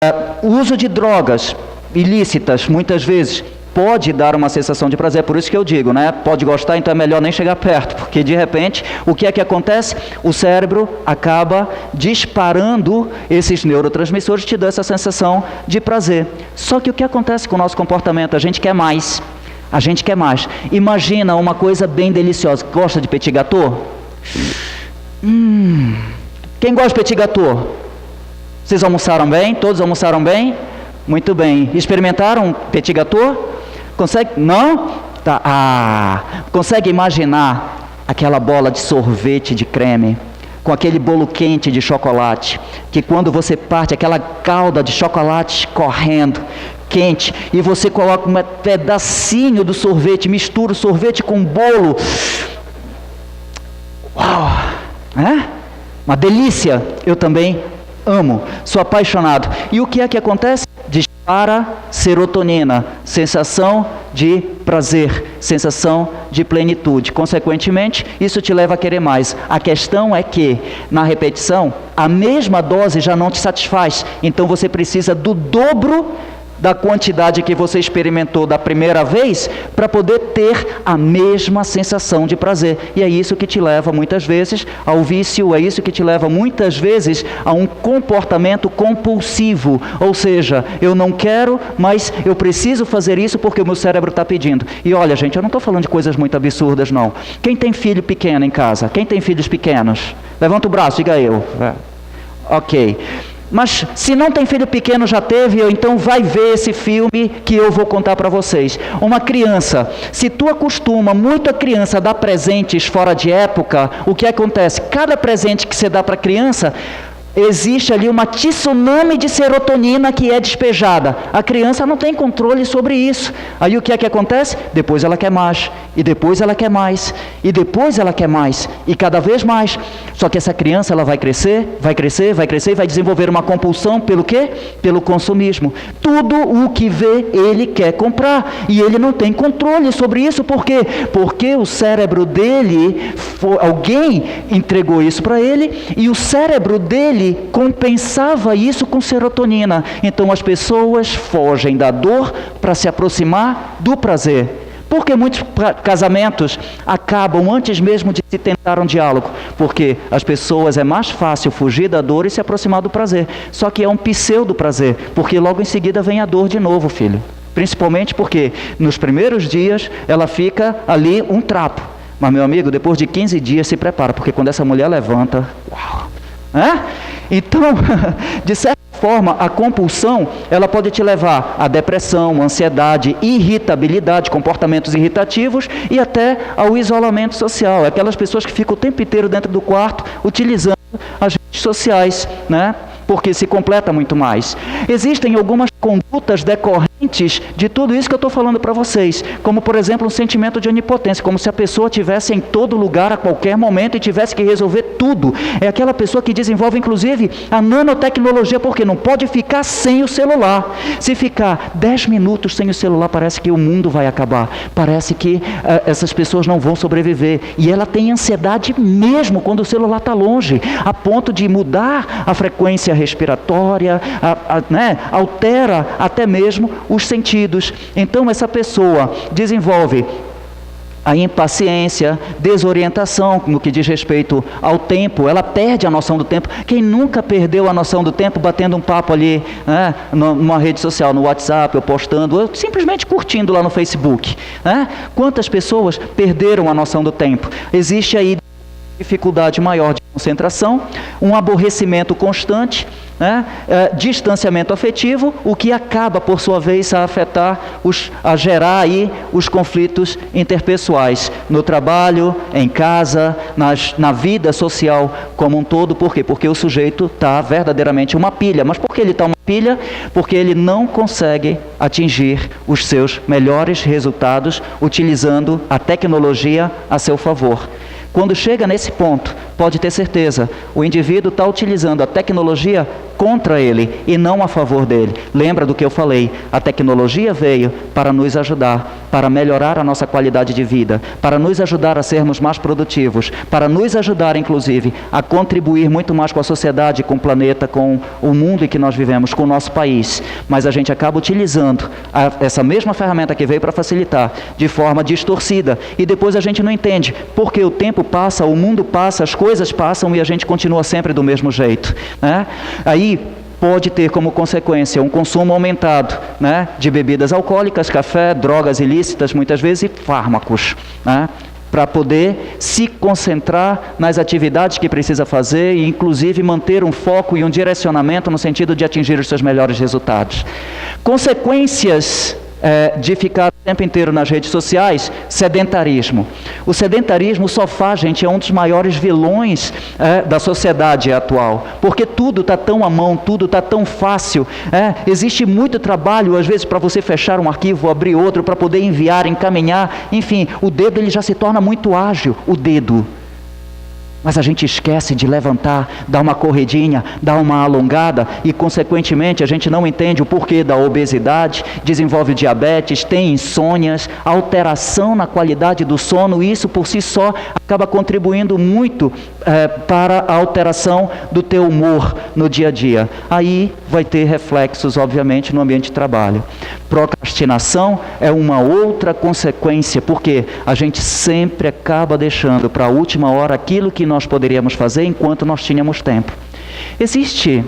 O uso de drogas ilícitas, muitas vezes, pode dar uma sensação de prazer, por isso que eu digo, né? Pode gostar, então é melhor nem chegar perto, porque de repente, o que é que acontece? O cérebro acaba disparando esses neurotransmissores, te dando essa sensação de prazer. Qual que acontece com o nosso comportamento? A gente quer mais. A gente quer mais. Imagina uma coisa bem deliciosa. Gosta de petit gâteau? Quem gosta de petit gâteau? Vocês almoçaram bem? Todos almoçaram bem? Muito bem. Experimentaram petit gâteau? Consegue? Não? Tá. Consegue imaginar aquela bola de sorvete de creme com aquele bolo quente de chocolate, que quando você parte, aquela calda de chocolate correndo, quente, e você coloca um pedacinho do sorvete, mistura o sorvete com o bolo. Uau! Uma delícia! Eu também amo, sou apaixonado. E o que é que acontece? Dispara serotonina, sensação de prazer, sensação de plenitude. Consequentemente, isso te leva a querer mais. A questão é que, na repetição, a mesma dose já não te satisfaz. Então você precisa do dobro da quantidade que você experimentou da primeira vez para poder ter a mesma sensação de prazer. E é isso que te leva muitas vezes ao vício, é isso que te leva muitas vezes a um comportamento compulsivo. Ou seja, eu não quero, mas eu preciso fazer isso porque o meu cérebro está pedindo. E olha, gente, eu não estou falando de coisas muito absurdas, não. Quem tem filho pequeno em casa? Quem tem filhos pequenos? Levanta o braço, diga eu. Ok. Mas se não tem filho pequeno, já teve, então vai ver esse filme que eu vou contar para vocês. Uma criança, se tu acostuma muito a criança a dar presentes fora de época, o que acontece? Cada presente que você dá para a criança, existe ali uma tsunami de serotonina que é despejada. A criança não tem controle sobre isso. Aí o que é que acontece? Depois ela quer mais, e depois ela quer mais, e depois ela quer mais, e cada vez mais. Só que essa criança, ela vai crescer, vai crescer, vai crescer, e vai desenvolver uma compulsão pelo quê? Pelo consumismo. Tudo o que vê, ele quer comprar, e ele não tem controle sobre isso. Por quê? Porque o cérebro dele, alguém entregou isso para ele, e o cérebro dele compensava isso com serotonina. Então as pessoas fogem da dor para se aproximar do prazer. Porque muitos casamentos acabam antes mesmo de se tentar um diálogo. Porque as pessoas, é mais fácil fugir da dor e se aproximar do prazer. Só que é um pseudo prazer, porque logo em seguida vem a dor de novo, filho. Principalmente porque nos primeiros dias ela fica ali um trapo. Mas meu amigo, depois de 15 dias se prepara, porque quando essa mulher levanta, uau! Então, de certa forma, a compulsão, ela pode te levar à depressão, ansiedade, irritabilidade, comportamentos irritativos e até ao isolamento social. Aquelas pessoas que ficam o tempo inteiro dentro do quarto, utilizando as redes sociais, né? Porque se completa muito mais. Existem algumas condutas decorrentes de tudo isso que eu estou falando para vocês, como por exemplo um sentimento de onipotência, como se a pessoa estivesse em todo lugar a qualquer momento e tivesse que resolver tudo. É aquela pessoa que desenvolve inclusive a nanotecnologia, porque não pode ficar sem o celular. Se ficar 10 minutos sem o celular, parece que o mundo vai acabar, parece que essas pessoas não vão sobreviver, e ela tem ansiedade mesmo quando o celular está longe, a ponto de mudar a frequência respiratória, né? Altera até mesmo os sentidos. Então essa pessoa desenvolve a impaciência, desorientação no que diz respeito ao tempo, ela perde a noção do tempo. Quem nunca perdeu a noção do tempo batendo um papo ali, né, numa rede social, no WhatsApp, ou postando, ou simplesmente curtindo lá no Facebook, né? Quantas pessoas perderam a noção do tempo? Existe aí dificuldade maior de concentração, um aborrecimento constante, né? Distanciamento afetivo, o que acaba por sua vez a gerar aí os conflitos interpessoais no trabalho, em casa, na vida social como um todo. Por quê? Porque o sujeito está verdadeiramente uma pilha. Mas por que ele está uma pilha? Porque ele não consegue atingir os seus melhores resultados utilizando a tecnologia a seu favor. Quando chega nesse ponto, pode ter certeza, o indivíduo está utilizando a tecnologia contra ele e não a favor dele. Lembra do que eu falei? A tecnologia veio para nos ajudar, para melhorar a nossa qualidade de vida, para nos ajudar a sermos mais produtivos, para nos ajudar, inclusive, a contribuir muito mais com a sociedade, com o planeta, com o mundo em que nós vivemos, com o nosso país. Mas a gente acaba utilizando essa mesma ferramenta que veio para facilitar, de forma distorcida. E depois a gente não entende, porque o tempo passa, o mundo passa, as coisas passam e a gente continua sempre do mesmo jeito, né? Aí pode ter como consequência um consumo aumentado, né, de bebidas alcoólicas, café, drogas ilícitas, muitas vezes, e fármacos, né, para poder se concentrar nas atividades que precisa fazer e, inclusive, manter um foco e um direcionamento no sentido de atingir os seus melhores resultados. Consequências de ficar o tempo inteiro nas redes sociais: sedentarismo. O sedentarismo, o sofá, gente, é um dos maiores vilões da sociedade atual, porque tudo está tão à mão, tudo está tão fácil, existe muito trabalho, às vezes, para você fechar um arquivo, abrir outro, para poder enviar, encaminhar, enfim, o dedo ele já se torna muito ágil, o dedo. Mas a gente esquece de levantar, dar uma corridinha, dar uma alongada e, consequentemente, a gente não entende o porquê da obesidade, desenvolve diabetes, tem insônias, alteração na qualidade do sono, e isso por si só acaba contribuindo muito para a alteração do teu humor no dia a dia. Aí vai ter reflexos, obviamente, no ambiente de trabalho. Procrastinação é uma outra consequência, porque a gente sempre acaba deixando para a última hora aquilo que nós poderíamos fazer enquanto nós tínhamos tempo. Existe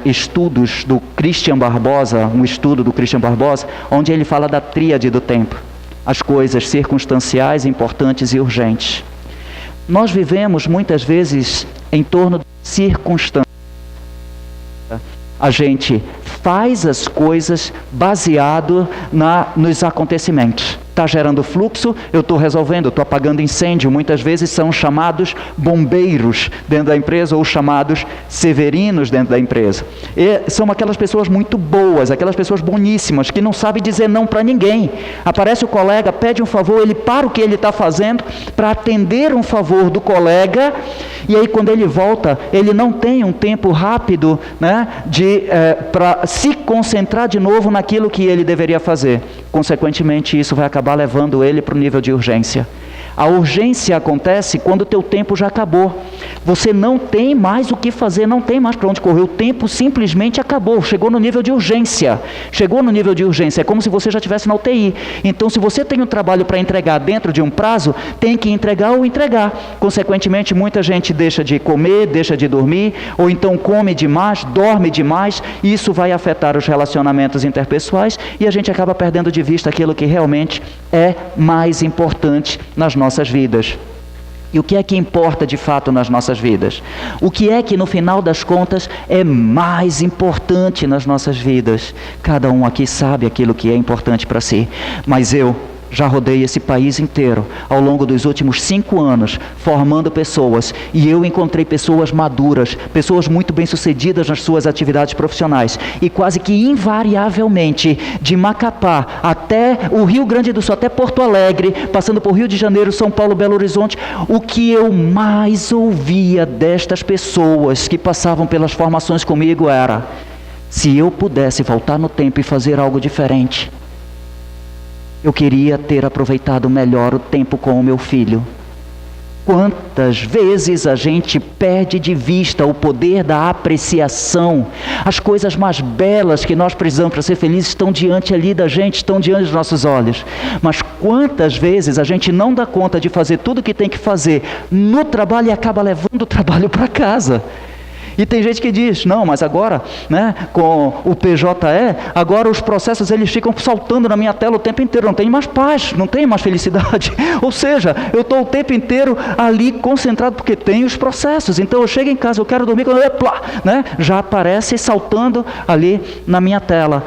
estudos do Christian Barbosa, um estudo do Christian Barbosa, onde ele fala da tríade do tempo: as coisas circunstanciais, importantes e urgentes. Nós vivemos muitas vezes em torno de circunstâncias. A gente faz as coisas baseado nos acontecimentos. Está gerando fluxo, eu estou resolvendo, estou apagando incêndio. Muitas vezes são chamados bombeiros dentro da empresa ou chamados severinos dentro da empresa. E são aquelas pessoas muito boas, aquelas pessoas boníssimas, que não sabem dizer não para ninguém. Aparece o colega, pede um favor, ele para o que ele está fazendo para atender um favor do colega, e aí quando ele volta, ele não tem um tempo rápido, né, para se concentrar de novo naquilo que ele deveria fazer. Consequentemente, isso vai acabar levando ele para o nível de urgência. A urgência acontece quando o teu tempo já acabou. Você não tem mais o que fazer, não tem mais para onde correr. O tempo simplesmente acabou, chegou no nível de urgência. Chegou no nível de urgência, é como se você já estivesse na UTI. Então, se você tem um trabalho para entregar dentro de um prazo, tem que entregar ou entregar. Consequentemente, muita gente deixa de comer, deixa de dormir, ou então come demais, dorme demais. Isso vai afetar os relacionamentos interpessoais e a gente acaba perdendo de vista aquilo que realmente é mais importante nas nossas vidas. E o que é que importa de fato nas nossas vidas? O que é que no final das contas é mais importante nas nossas vidas? Cada um aqui sabe aquilo que é importante para si, mas eu já rodei esse país inteiro ao longo dos últimos 5 anos, formando pessoas, e eu encontrei pessoas maduras, pessoas muito bem-sucedidas nas suas atividades profissionais, e quase que invariavelmente, de Macapá até o Rio Grande do Sul, até Porto Alegre, passando por Rio de Janeiro, São Paulo, Belo Horizonte, o que eu mais ouvia destas pessoas que passavam pelas formações comigo era: se eu pudesse voltar no tempo e fazer algo diferente, eu queria ter aproveitado melhor o tempo com o meu filho. Quantas vezes a gente perde de vista o poder da apreciação? As coisas mais belas que nós precisamos para ser felizes estão diante ali da gente, estão diante dos nossos olhos. Mas quantas vezes a gente não dá conta de fazer tudo o que tem que fazer no trabalho e acaba levando o trabalho para casa? E tem gente que diz: não, mas agora, né, com o PJE, agora os processos eles ficam saltando na minha tela o tempo inteiro, não tem mais paz, não tem mais felicidade. Ou seja, eu estou o tempo inteiro ali concentrado porque tem os processos. Então eu chego em casa, eu quero dormir, quando né, já aparece saltando ali na minha tela.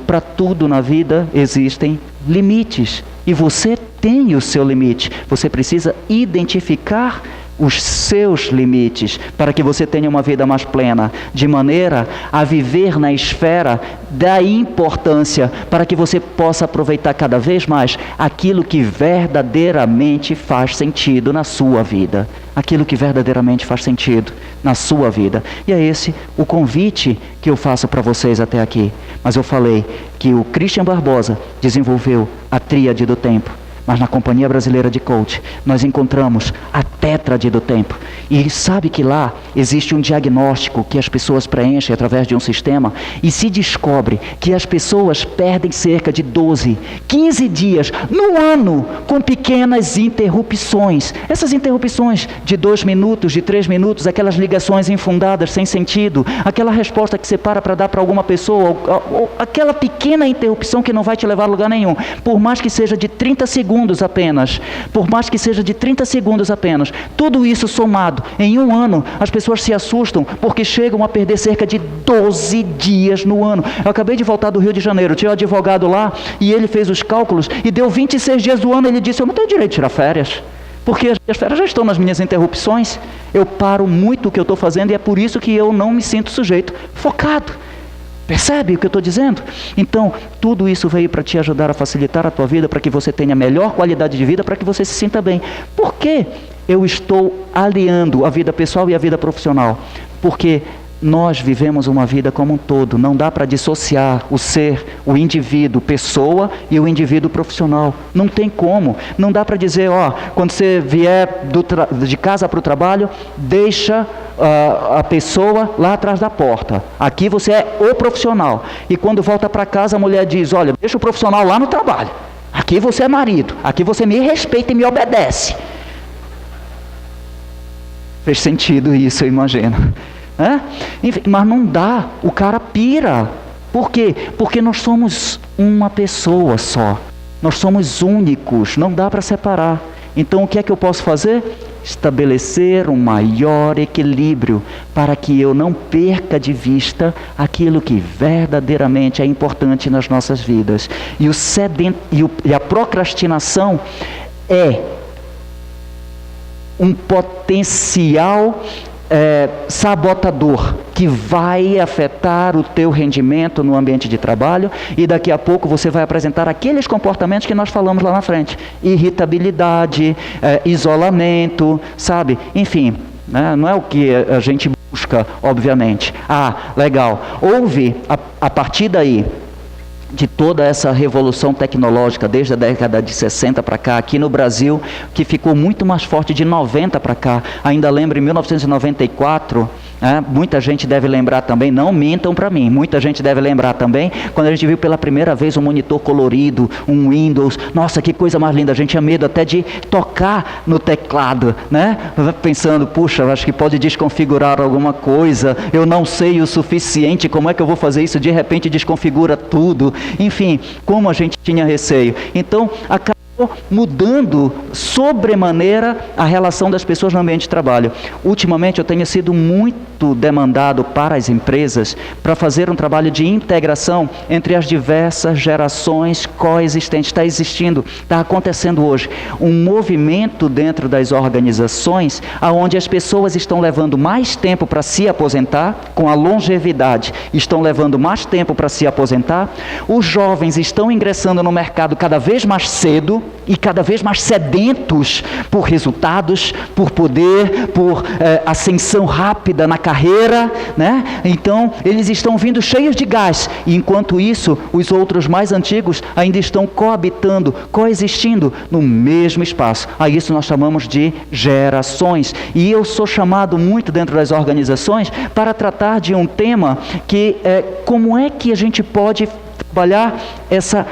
Para tudo na vida existem limites. E você tem o seu limite. Você precisa identificar os seus limites, para que você tenha uma vida mais plena, de maneira a viver na esfera da importância, para que você possa aproveitar cada vez mais aquilo que verdadeiramente faz sentido na sua vida. Aquilo que verdadeiramente faz sentido na sua vida. E é esse o convite que eu faço para vocês até aqui. Mas eu falei que o Christian Barbosa desenvolveu a tríade do tempo. Mas na Companhia Brasileira de Coach, nós encontramos a tétrade do tempo. E sabe que lá existe um diagnóstico que as pessoas preenchem através de um sistema e se descobre que as pessoas perdem cerca de 12, 15 dias no ano com pequenas interrupções. Essas interrupções de 2 minutos, de 3 minutos, aquelas ligações infundadas, sem sentido, aquela resposta que você para dar para alguma pessoa, ou aquela pequena interrupção que não vai te levar a lugar nenhum, por mais que seja de 30 segundos apenas, por mais que seja de 30 segundos apenas, tudo isso somado, em um ano, as pessoas se assustam, porque chegam a perder cerca de 12 dias no ano. Eu acabei de voltar do Rio de Janeiro, tinha um advogado lá, e ele fez os cálculos, e deu 26 dias do ano, ele disse, eu não tenho direito de tirar férias, porque as férias já estão nas minhas interrupções, eu paro muito o que eu estou fazendo, e é por isso que eu não me sinto sujeito, focado. Percebe o que eu estou dizendo? Então, tudo isso veio para te ajudar a facilitar a tua vida, para que você tenha melhor qualidade de vida, para que você se sinta bem. Por que eu estou aliando a vida pessoal e a vida profissional? Porque nós vivemos uma vida como um todo, não dá para dissociar o ser, o indivíduo, pessoa e o indivíduo profissional, não tem como, não dá para dizer, quando você vier de casa para o trabalho, deixa a pessoa lá atrás da porta, aqui você é o profissional, e quando volta para casa a mulher diz, olha, deixa o profissional lá no trabalho, aqui você é marido, aqui você me respeita e me obedece. Fez sentido isso, eu imagino. Enfim, mas não dá, o cara pira. Por quê? Porque nós somos uma pessoa só, nós somos únicos, não dá para separar. Então o que é que eu posso fazer? Estabelecer um maior equilíbrio, para que eu não perca de vista aquilo que verdadeiramente é importante nas nossas vidas. E a procrastinação é um potencial sabotador que vai afetar o teu rendimento no ambiente de trabalho, e daqui a pouco você vai apresentar aqueles comportamentos que nós falamos lá na frente, irritabilidade, isolamento, sabe? Enfim, né? Não é o que a gente busca, obviamente. Legal, houve a partir daí, de toda essa revolução tecnológica, desde a década de 60 para cá, aqui no Brasil, que ficou muito mais forte de 90 para cá. Ainda lembro, em 1994, muita gente deve lembrar também, não mintam para mim, muita gente deve lembrar também, quando a gente viu pela primeira vez um monitor colorido, um Windows, nossa, que coisa mais linda, a gente tinha medo até de tocar no teclado, né? Pensando, puxa, acho que pode desconfigurar alguma coisa, eu não sei o suficiente, como é que eu vou fazer isso? De repente desconfigura tudo. Enfim, como a gente tinha receio. Então, acabou mudando sobremaneira a relação das pessoas no ambiente de trabalho. Ultimamente eu tenho sido muito demandado para as empresas para fazer um trabalho de integração entre as diversas gerações coexistentes. Está acontecendo hoje um movimento dentro das organizações onde as pessoas estão levando mais tempo para se aposentar, com a longevidade, estão levando mais tempo para se aposentar, os jovens estão ingressando no mercado cada vez mais cedo, e cada vez mais sedentos por resultados, por poder, por ascensão rápida na carreira, né? Então eles estão vindo cheios de gás, e enquanto isso os outros mais antigos ainda estão coabitando, coexistindo no mesmo espaço. A isso nós chamamos de gerações, e eu sou chamado muito dentro das organizações para tratar de um tema que é como é que a gente pode trabalhar essa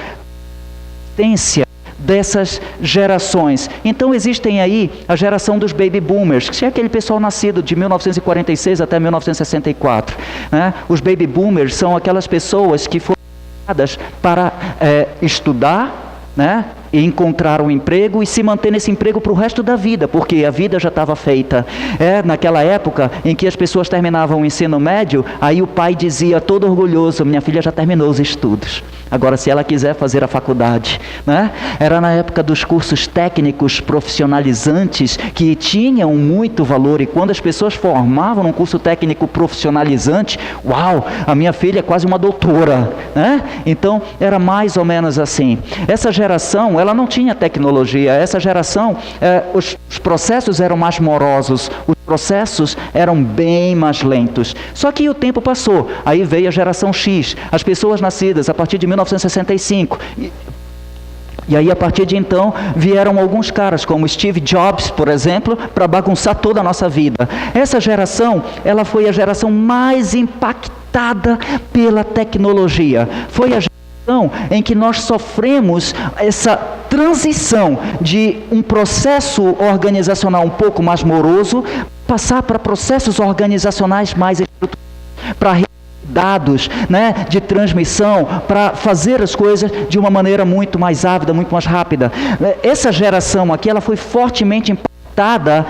tendência dessas gerações. Então existem aí a geração dos baby boomers, que é aquele pessoal nascido de 1946 até 1964. Né? Os baby boomers são aquelas pessoas que foram criadas para estudar, né? e encontrar um emprego e se manter nesse emprego para o resto da vida, porque a vida já estava feita. Naquela época em que as pessoas terminavam o ensino médio, aí o pai dizia todo orgulhoso: minha filha já terminou os estudos, agora se ela quiser fazer a faculdade, né? Era na época dos cursos técnicos profissionalizantes que tinham muito valor, e quando as pessoas formavam um curso técnico profissionalizante, uau, a minha filha é quase uma doutora, né? Então era mais ou menos assim. Essa geração, ela não tinha tecnologia. Essa geração, os processos eram mais morosos, os processos eram bem mais lentos. Só que o tempo passou, aí veio a geração X, as pessoas nascidas a partir de 1965, e aí a partir de então vieram alguns caras como Steve Jobs, por exemplo, para bagunçar toda a nossa vida. Essa geração, ela foi a geração mais impactada pela tecnologia. Foi a geração em que nós sofremos essa transição de um processo organizacional um pouco mais moroso, passar para processos organizacionais mais estruturados, para dados, né, de transmissão, para fazer as coisas de uma maneira muito mais ávida, muito mais rápida. Essa geração aqui, ela foi fortemente impactada,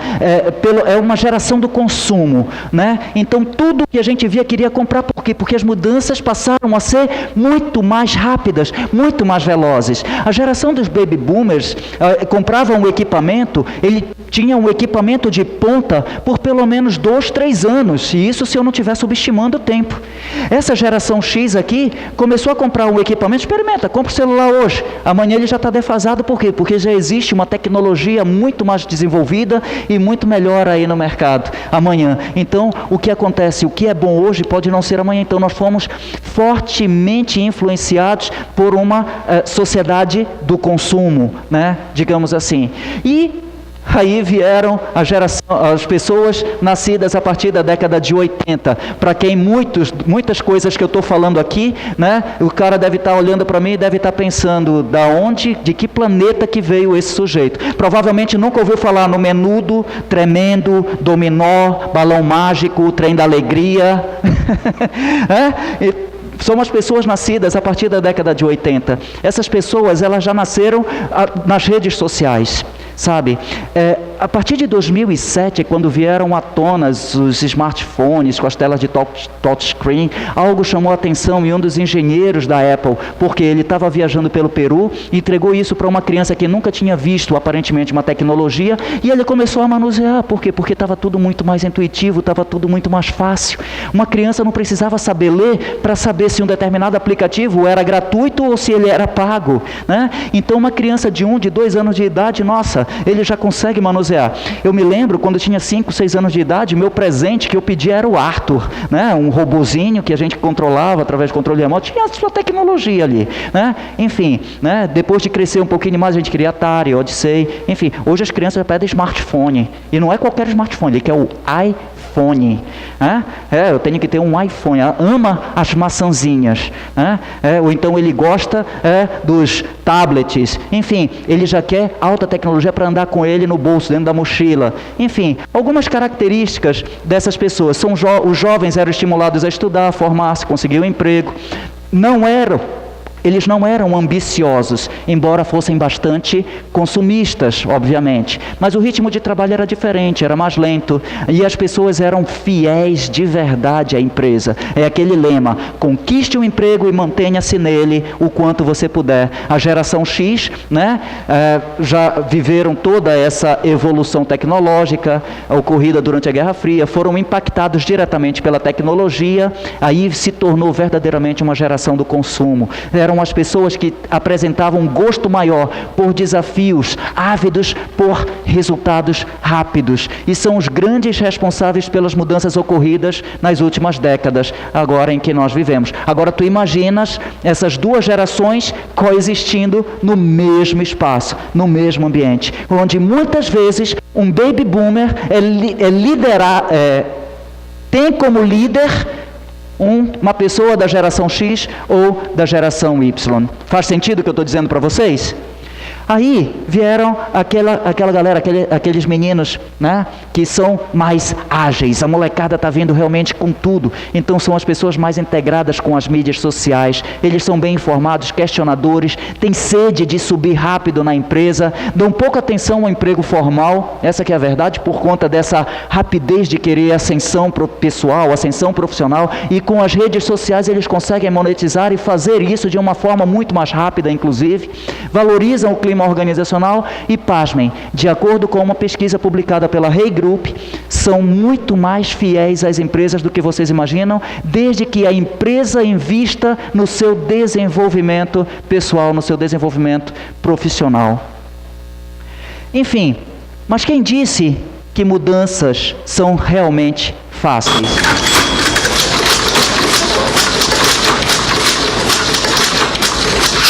é uma geração do consumo, né? Então tudo que a gente via queria comprar. Por quê? Porque as mudanças passaram a ser muito mais rápidas, muito mais velozes. A geração dos baby boomers comprava um equipamento, ele tinha um equipamento de ponta por pelo menos 2, 3 anos, e isso se eu não estiver subestimando o tempo. Essa geração X aqui começou a comprar um equipamento, experimenta, compra o celular hoje, amanhã ele já está defasado. Por quê? Porque já existe uma tecnologia muito mais desenvolvida e muito melhor aí no mercado amanhã. Então, o que acontece? O que é bom hoje pode não ser amanhã. Então, nós fomos fortemente influenciados por uma sociedade do consumo, né? Digamos assim. E aí vieram as pessoas nascidas a partir da década de 80, para quem muitas coisas que eu estou falando aqui, né, o cara deve estar olhando para mim e deve estar pensando, de que planeta que veio esse sujeito? Provavelmente nunca ouviu falar no Menudo, Tremendo, Dominó, Balão Mágico, Trem da Alegria. Somos pessoas nascidas a partir da década de 80. Essas pessoas, elas já nasceram nas redes sociais, sabe? A partir de 2007, quando vieram à tona os smartphones com as telas de touchscreen, algo chamou a atenção em um dos engenheiros da Apple, porque ele estava viajando pelo Peru e entregou isso para uma criança que nunca tinha visto, aparentemente, uma tecnologia, e ele começou a manusear. Por quê? Porque estava tudo muito mais intuitivo, estava tudo muito mais fácil. Uma criança não precisava saber ler para saber se um determinado aplicativo era gratuito ou se ele era pago, né? Então uma criança de 1, de 2 anos de idade, nossa, ele já consegue manusear. Eu me lembro, quando eu tinha 5, 6 anos de idade, meu presente que eu pedi era o Arthur, né? Um robozinho que a gente controlava através de controle remoto, tinha a sua tecnologia ali, né? Enfim, né? Depois de crescer um pouquinho mais, a gente queria Atari, Odyssey, enfim, hoje as crianças já pedem smartphone, e não é qualquer smartphone, ele quer o iPhone, né? Eu tenho que ter um iPhone, ela ama as maçãzinhas, né? Ou então ele gosta dos tablets, enfim, ele já quer alta tecnologia para andar com ele no bolso, dentro da mochila. Enfim, algumas características dessas pessoas. Os jovens eram estimulados a estudar, a formar-se, conseguir um emprego. Eles não eram ambiciosos, embora fossem bastante consumistas, obviamente. Mas o ritmo de trabalho era diferente, era mais lento. E as pessoas eram fiéis de verdade à empresa. É aquele lema: conquiste um emprego e mantenha-se nele o quanto você puder. A geração X, né, já viveram toda essa evolução tecnológica ocorrida durante a Guerra Fria, foram impactados diretamente pela tecnologia, aí se tornou verdadeiramente uma geração do consumo. Eram as pessoas que apresentavam um gosto maior por desafios, ávidos por resultados rápidos, e são os grandes responsáveis pelas mudanças ocorridas nas últimas décadas, agora em que nós vivemos. Agora tu imaginas essas duas gerações coexistindo no mesmo espaço, no mesmo ambiente, onde muitas vezes um baby boomer tem como líder uma pessoa da geração X ou da geração Y. Faz sentido o que eu estou dizendo para vocês? Aí vieram aquela galera, aqueles meninos, né, que são mais ágeis. A molecada está vindo realmente com tudo. Então são as pessoas mais integradas com as mídias sociais. Eles são bem informados, questionadores, têm sede de subir rápido na empresa, dão pouca atenção ao emprego formal. Essa que é a verdade, por conta dessa rapidez de querer ascensão pessoal, ascensão profissional. E com as redes sociais eles conseguem monetizar e fazer isso de uma forma muito mais rápida, inclusive. Valorizam o clima organizacional e, pasmem, de acordo com uma pesquisa publicada pela Hey Group, são muito mais fiéis às empresas do que vocês imaginam, desde que a empresa invista no seu desenvolvimento pessoal, no seu desenvolvimento profissional. Enfim, mas quem disse que mudanças são realmente fáceis?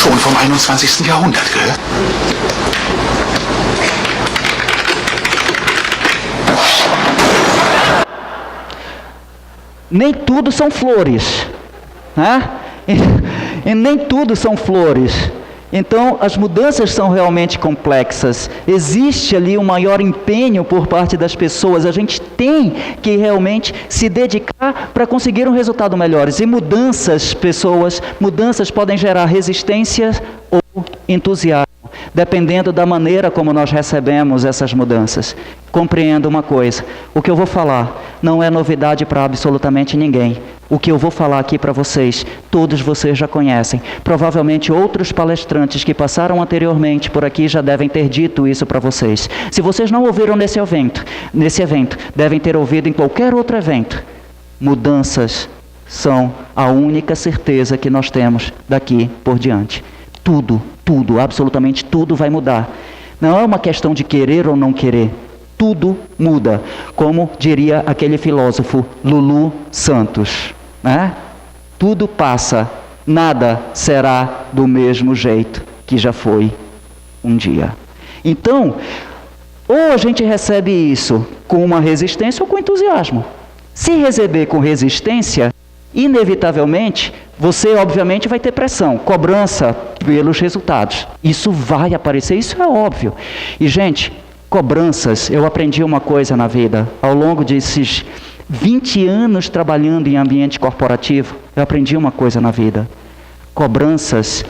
Schon vom 21. Jahrhundert, gell? Nem tudo são flores, né? E nem tudo são flores. Então, as mudanças são realmente complexas. Existe ali um maior empenho por parte das pessoas. A gente tem que realmente se dedicar para conseguir um resultado melhor. E mudanças podem gerar resistência ou entusiasmo, dependendo da maneira como nós recebemos essas mudanças. Compreenda uma coisa: o que eu vou falar não é novidade para absolutamente ninguém. O que eu vou falar aqui para vocês, todos vocês já conhecem. Provavelmente outros palestrantes que passaram anteriormente por aqui já devem ter dito isso para vocês. Se vocês não ouviram nesse evento, devem ter ouvido em qualquer outro evento. Mudanças são a única certeza que nós temos daqui por diante. Tudo, absolutamente tudo vai mudar. Não é uma questão de querer ou não querer. Tudo muda, como diria aquele filósofo Lulu Santos, né? Tudo passa, nada será do mesmo jeito que já foi um dia. Então, ou a gente recebe isso com uma resistência ou com entusiasmo. Se receber com resistência, inevitavelmente, você obviamente vai ter pressão, cobrança pelos resultados. Isso vai aparecer, isso é óbvio. E gente, cobranças, eu aprendi uma coisa na vida, ao longo desses 20 anos trabalhando em ambiente corporativo, eu aprendi uma coisa na vida. Cobranças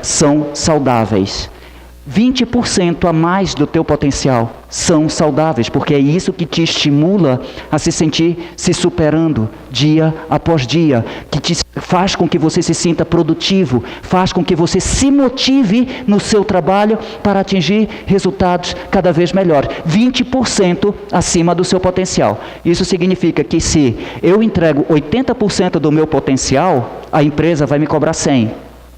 são saudáveis. 20% a mais do teu potencial são saudáveis, porque é isso que te estimula a se sentir se superando dia após dia, que te faz com que você se sinta produtivo, faz com que você se motive no seu trabalho para atingir resultados cada vez melhores. 20% acima do seu potencial. Isso significa que se eu entrego 80% do meu potencial, a empresa vai me cobrar 100.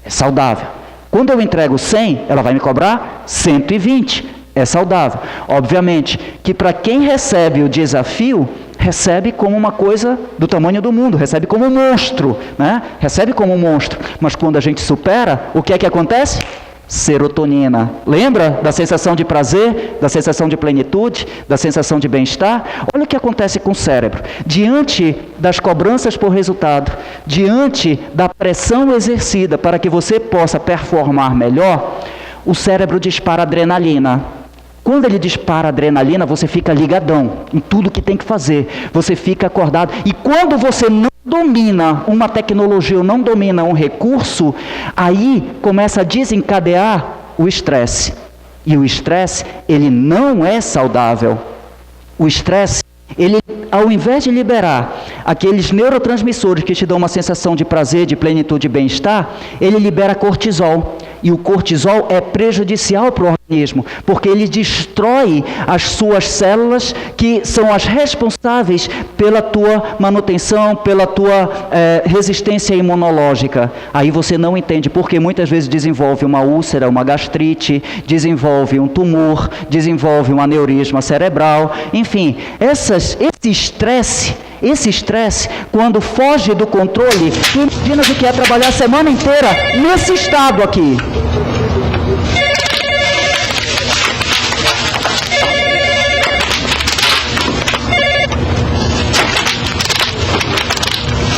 É saudável. Quando eu entrego 100, ela vai me cobrar 120. É saudável. Obviamente que para quem recebe o desafio, recebe como uma coisa do tamanho do mundo, recebe como um monstro, né? Recebe como um monstro. Mas quando a gente supera, o que é que acontece? Serotonina. Lembra da sensação de prazer, da sensação de plenitude, da sensação de bem-estar? Olha o que acontece com o cérebro. Diante das cobranças por resultado, diante da pressão exercida para que você possa performar melhor, o cérebro dispara adrenalina. Quando ele dispara adrenalina, você fica ligadão em tudo que tem que fazer. Você fica acordado. E quando você não domina uma tecnologia ou não domina um recurso, aí começa a desencadear o estresse. E o estresse, ele não é saudável. O estresse, ele, ao invés de liberar aqueles neurotransmissores que te dão uma sensação de prazer, de plenitude e bem-estar, ele libera cortisol. E o cortisol é prejudicial para o organismo, porque ele destrói as suas células que são as responsáveis pela tua manutenção, pela tua resistência imunológica. Aí você não entende, porque muitas vezes desenvolve uma úlcera, uma gastrite, desenvolve um tumor, desenvolve um aneurisma cerebral, enfim, esse estresse, quando foge do controle, imagina o que é trabalhar a semana inteira nesse estado aqui.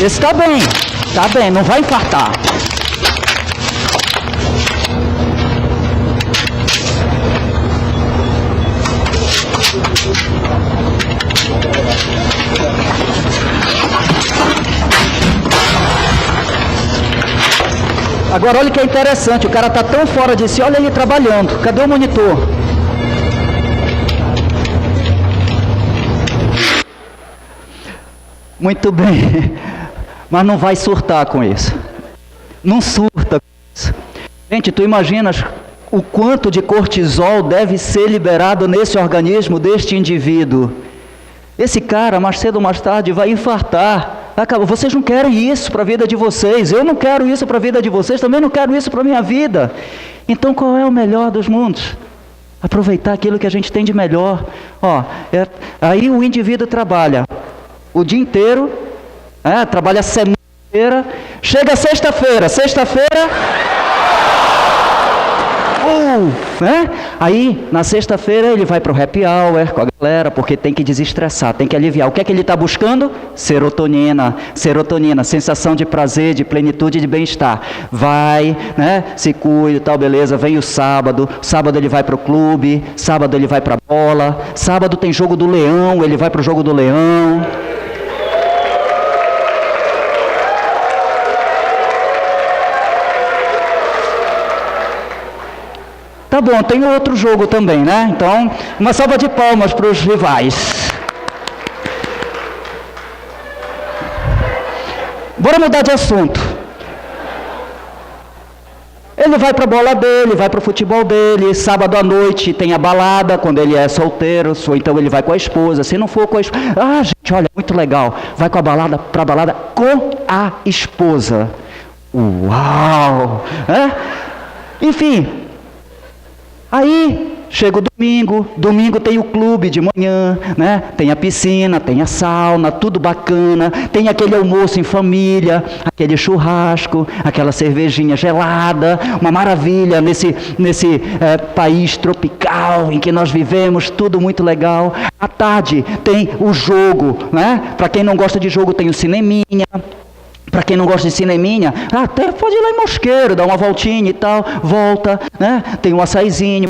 Esse tá bem, não vai infartar. Agora olha que é interessante, o cara está tão fora de si, olha ele trabalhando. Cadê o monitor? Muito bem, mas não vai surtar com isso. Não surta com isso. Gente, tu imaginas o quanto de cortisol deve ser liberado nesse organismo deste indivíduo? Esse cara, mais cedo ou mais tarde, vai infartar. Vocês não querem isso para a vida de vocês. Eu não quero isso para a vida de vocês. Também não quero isso para a minha vida. Então qual é o melhor dos mundos? Aproveitar aquilo que a gente tem de melhor. Aí o indivíduo trabalha o dia inteiro, trabalha a semana inteira. Chega sexta-feira. Aí na sexta-feira ele vai para o happy hour com a galera, porque tem que desestressar, tem que aliviar. O que é que ele está buscando? Serotonina, sensação de prazer, de plenitude, de bem-estar. Vai, se cuida e tal, beleza. Vem o sábado ele vai para o clube, sábado ele vai para a bola, sábado tem jogo do Leão, ele vai para o jogo do Leão. Tá bom, tem outro jogo também, né? Então, uma salva de palmas para os rivais. Bora mudar de assunto. Ele vai para a bola dele, vai para o futebol dele, sábado à noite tem a balada, quando ele é solteiro, ou então ele vai com a esposa. Se não for com a esposa... gente, olha, muito legal. Vai para a balada com a esposa. Uau! Enfim... Aí chega o domingo tem o clube de manhã, tem a piscina, tem a sauna, tudo bacana, tem aquele almoço em família, aquele churrasco, aquela cervejinha gelada, uma maravilha nesse país tropical em que nós vivemos, tudo muito legal. À tarde tem o jogo, para quem não gosta de jogo tem o cineminha. Para quem não gosta de cineminha, até pode ir lá em Mosqueiro, dar uma voltinha e tal, volta, tem um açaizinho,